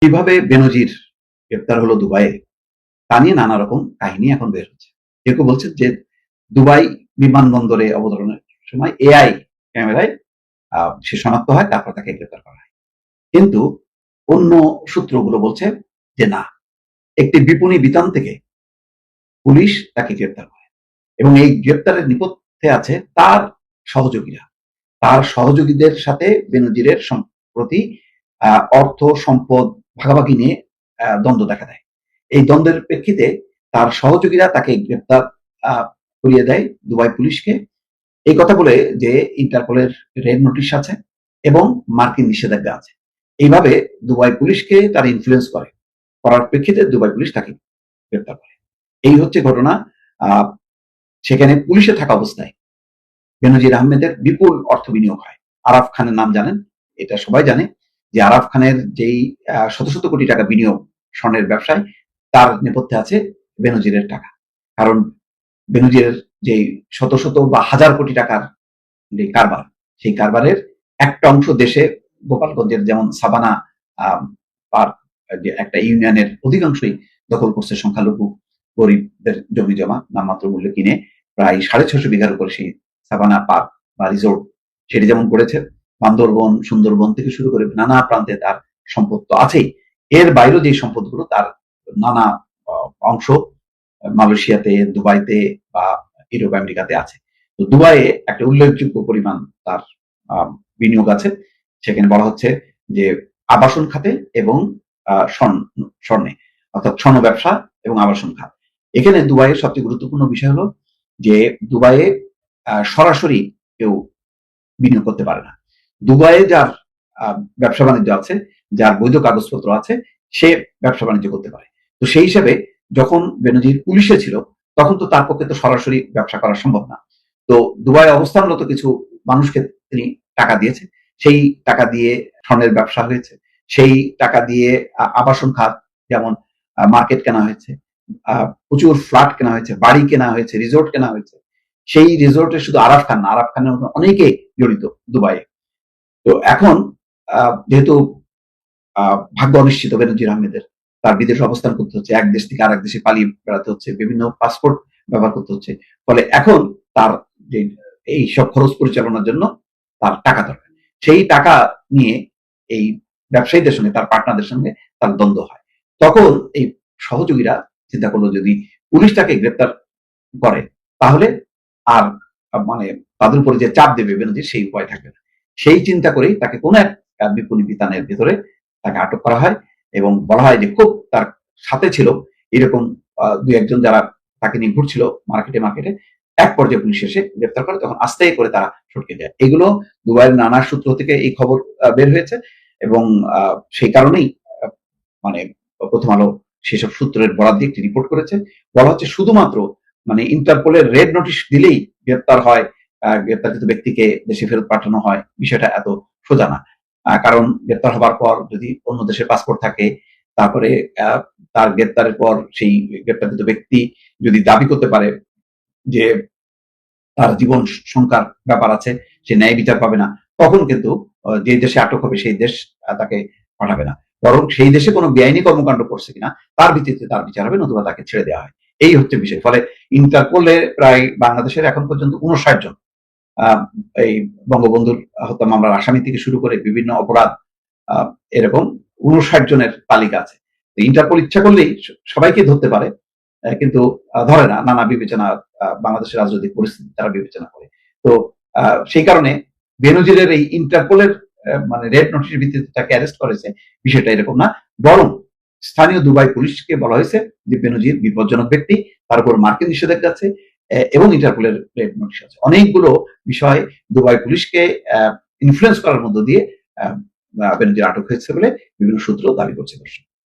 কিভাবে বেনজির গ্রেপ্তার হলো দুবাইয়ে তা নিয়ে নানা রকম কাহিনী এখন বের হচ্ছে। কেউ কেউ বলছেন যে দুবাই বিমানবন্দরে অবতরণের সময় এআই ক্যামেরায় সে শনাক্ত হয়, তারপর তাকে গ্রেপ্তার করা হয়। কিন্তু অন্য সূত্রগুলো বলছে যে না, একটি বিপণী বিতান থেকে পুলিশ তাকে গ্রেপ্তার করে এবং এই গ্রেপ্তারের নেপথ্যে আছে তার সহযোগীরা। তার সহযোগীদের সাথে বেনজিরের সম্প্রতি অর্থ সম্পদ ভাগাভাগি নিয়ে দ্বন্দ্ব দেখা দেয়। এই দ্বন্দ্বের প্রেক্ষিতে তার সহযোগীরা তাকে গ্রেপ্তার করিয়ে দেয় দুবাই পুলিশকে, এই কথা বলে যে ইন্টারপোলের রেড নোটিশ আছে এবং মার্কিন নিষেধাজ্ঞা আছে। এইভাবে দুবাই পুলিশকে তারা ইনফ্লুয়েন্স করার প্রেক্ষিতে দুবাই পুলিশ তাকে গ্রেপ্তার করে। এই হচ্ছে ঘটনা। সেখানে পুলিশে থাকা অবস্থায় বেনজির আহমেদের বিপুল অর্থ বিনিয়োগ হয়। আরাফ খানের নাম জানেন, এটা সবাই জানে যে আরাফ খানের যেই শত শত কোটি টাকা বিনিয়োগ স্বর্ণের ব্যবসায়, তার নেপথ্যে আছে বেনজিরের টাকা। কারণ বেনজিরের যে শত শত বা হাজার কোটি টাকার যে কারবার, সেই কারবারের একটা অংশ দেশে গোপালগঞ্জের যেমন সাবানা পার্ক, যে একটা ইউনিয়নের অধিকাংশই দখল করছে সংখ্যালঘু গরিবদের জমি জমা নামমাত্র মূল্যে কিনে প্রায় 650 বিঘার উপরে সেই সাবানা পার্ক বা রিসোর্ট সেটি যেমন করেছে। বান্দরবন, সুন্দরবন থেকে শুরু করে নানা প্রান্তে তার সম্পদ তো আছেই, এর বাইরেও যে সম্পদগুলো তার নানা অংশ মালয়েশিয়াতে, দুবাইতে বা ইউরোপ আমেরিকাতে আছে। তো দুবাইয়ে একটা উল্লেখযোগ্য পরিমাণ তার বিনিয়োগ আছে। সেখানে বলা হচ্ছে যে আবাসন খাতে এবং স্বর্ণে, অর্থাৎ স্বর্ণ ব্যবসা এবং আবাসন খাত। এখানে দুবাইয়ের সবচেয়ে গুরুত্বপূর্ণ বিষয় হলো যে দুবাইয়ে সরাসরি কেউ বিনিয়োগ করতে পারে না। দুবাইয়ে যার ব্যবসা বাণিজ্য আছে, যার বৈধ কাগজপত্র আছে, সে ব্যবসা বাণিজ্য করতে পারে। তো সেই হিসাবে যখন বেনজির পুলিশে ছিল তখন তো তার পক্ষে তো সরাসরি ব্যবসা করা সম্ভব না। তো দুবাই অবস্থানরত কিছু মানুষকে তিনি টাকা দিয়েছে, সেই টাকা দিয়ে স্বর্ণের ব্যবসা হয়েছে, সেই টাকা দিয়ে আবাসন খাত যেমন মার্কেট কেনা হয়েছে, প্রচুর ফ্ল্যাট কেনা হয়েছে, বাড়ি কেনা হয়েছে, রিসোর্ট কেনা হয়েছে। সেই রিসোর্টে শুধু আরাফ খান না, আরাফ খানের মতো অনেকে জড়িত দুবাইয়ে। তো এখন যেহেতু ভাগ্য অনিশ্চিত বেনজির আহমেদের, তার বিদেশে অবস্থান করতে হচ্ছে, এক দেশ থেকে আরেক দেশে পালিয়ে বেড়াতে হচ্ছে, বিভিন্ন পাসপোর্ট ব্যবহার করতে হচ্ছে, ফলে এখন তার যে এই সব খরচ পরিচালনার জন্য তার টাকা দরকার। সেই টাকা নিয়ে এই ব্যবসায়ীদের সঙ্গে, তার পার্টনারদের সঙ্গে তার দ্বন্দ্ব হয়। তখন এই সহযোগীরা চিন্তা করলো যদি পুলিশ তাকে গ্রেপ্তার করে তাহলে আর মানে তাদের উপরে যে চাপ দেবে বেনজির, সেই উপায় থাকবে না। সেই চিন্তা করেই তাকে কোন এক বিপণী বিতানের ভেতরে তাকে আটক করা হয় এবং বলা হয় যে খুব তার সাথে ছিল এরকম দুই একজন যারা তাকে নিয়ে ঘুরছিল মার্কেটে। এক পর্যায়ে পুলিশ এসে গ্রেপ্তার করে, তখন আস্তে করে তারা ছটকে যায়। এগুলো দুবাইয়ের নানা সূত্র থেকে এই খবর বের হয়েছে এবং সেই কারণেই মানে প্রথম আলো সেসব সূত্রের বরাদ দিয়ে একটি রিপোর্ট করেছে। বলা হচ্ছে শুধুমাত্র ইন্টারপোলের রেড নোটিশ দিলেই গ্রেপ্তার হয়, গ্রেপ্তারকৃত ব্যক্তিকে দেশে ফেরত পাঠানো হয়, বিষয়টা এত সোজা না। কারণ গ্রেপ্তার হবার পর যদি অন্য দেশের পাসপোর্ট থাকে, তারপরে তার গ্রেপ্তারের পর সেই গ্রেপ্তারকৃত ব্যক্তি যদি দাবি করতে পারে যে তার জীবন সংখ্যার ব্যাপার আছে, সে ন্যায় বিচার পাবে না, তখন কিন্তু যে দেশে আটক হবে সেই দেশ তাকে পাঠাবে না, বরং সেই দেশে কোনো বেআইনি কর্মকাণ্ড করছে কিনা তার ভিত্তিতে তার বিচার হবে, নতুবা তাকে ছেড়ে দেওয়া হয়। এই হচ্ছে বিষয়। ফলে ইন্টারপোলে প্রায় বাংলাদেশের এখন পর্যন্ত 59 জন এই বঙ্গবন্ধুর হত্যা মামলার আসামি থেকে শুরু করে বিভিন্ন অপরাধ, এরকম 59 জনের তালিকা আছে। ইন্টারপোল ইচ্ছা করলেই সবাইকে ধরতে পারে, কিন্তু ধরে না, নানা বিবেচনা, বাংলাদেশের রাজনৈতিক পরিস্থিতি তারা বিবেচনা করে। তো সেই কারণে বেনজিরের এই ইন্টারপোলের মানে রেড নোটিশের ভিত্তিতে তাকে অ্যারেস্ট করেছে, বিষয়টা এরকম না, বরং স্থানীয় দুবাই পুলিশকে বলা হয়েছে যে বেনজির বিপজ্জনক ব্যক্তি, তার উপর মার্কিন নিষেধাজ্ঞা আছে এবং ইন্টারপোলের রেড নোটিশ আছে। অনেকগুলো বিষয় দুবাই পুলিশকে ইনফ্লুয়েন্স করার মধ্য দিয়ে বেনজির আটক হয়েছে বলে বিভিন্ন সূত্র দাবি করছে।